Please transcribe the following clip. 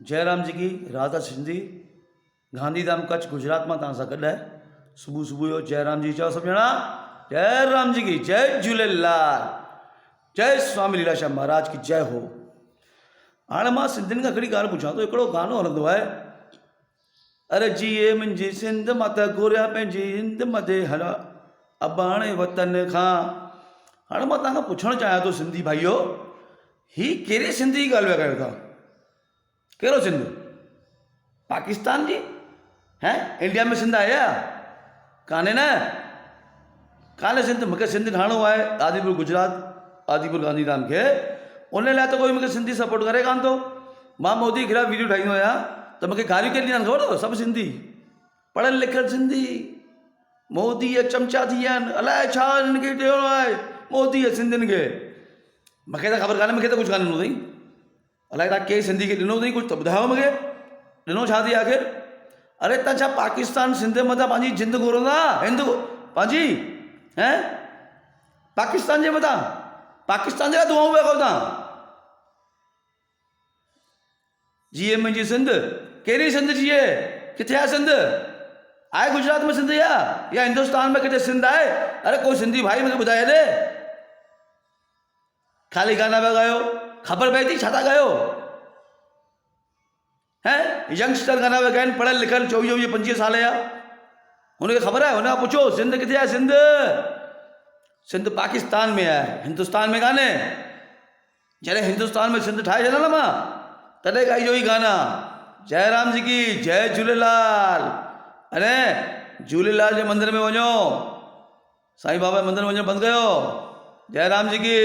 जयराम जी की राधा सिंधी गांधीधाम कच्छ गुजरात में तव्हां सां गॾु आहे। सुबुह सुबुह जो जयराम जी चओ सभु ॼणा जयराम जी की जय झूलेलाल, जय स्वामी लीलाशाह महाराज की जय हो। हाणे मां सिंधियुनि खां हिकिड़ी ॻाल्हि पुछां थो। हिकिड़ो गानो हलंदो आहे, अरे जीए मुंहिंजी सिंध मां त घुरिया पंहिंजी हिंद मथे हला अबाणे वतन खां। हाणे मां तव्हांखां पुछणु चाहियां थो सिंधी भाइयो, ही कहिड़ी सिंधी जी ॻाल्हि पिया कयो था? कहिड़ो सिंध? पाकिस्तान जी हैं? इंडिया में सिंध आहे या कान्हे न? कान्हे सिंध। मूंखे सिंध ठाहिणो आहे आदिपुर गुजरात, आदिपुर गांधीधाम खे। उन लाइ त कोई मूंखे सिंधी सपोर्ट करे कान थो। मां मोदी के खिलाफ़ वीडियो ठाहींदो आहियां त मूंखे गारियूं केरु ॾींदा आहिनि ख़बर अथव? सभु सिंधी पढ़ियल लिखियल सिंधी। मोदी चमचा थी विया आहिनि, अलाए छा हिननि खे ॾियणो आहे मोदीअ सिंधियुनि खे। मूंखे त ख़बर कान्हे, मूंखे त कुझु कान ॾिनो अथई। अलाए तव्हां कंहिं सिंधी खे ॾिनो अथई कुझु त ॿुधायो मूंखे, ॾिनो छा थी आख़िर? अरे तव्हां छा पाकिस्तान सिंध मथां पंहिंजी जिंद घुरंदा? हिंद पंहिंजी हैं? पाकिस्तान जे मथां, पाकिस्तान जे लाइ दुआऊं पिया कयो तव्हां। जीए मुंहिंजी सिंध, कहिड़ी सिंध जीए? किथे आहे सिंध? आहे गुजरात में सिंध या हिंदुस्तान में किथे सिंध आहे? अरे कोई सिंधी भाई मूंखे ॿुधाए ॾे। खाली गाना पिया ॻायो, ख़बर पए थी छा था ॻायो? हैं यंगस्टर गाना पिया ॻाइनि, पढ़ियल लिखियल 24-25 साल जा। हुनखे ख़बर आहे? हुन खां पुछो सिंध किथे आहे? सिंध, सिंध पाकिस्तान में आहे, हिंदुस्तान में कान्हे। जॾहिं हिंदुस्तान में सिंध ठाहे छॾियां न मां, तॾहिं ॻाइजो ई गाना। जयराम जी की जय झूलेलाल। अरे झूलेलाल जे मंदर में वञो, साईं बाबा जे मंदर में वञणु बंदि कयो। जयराम जी की।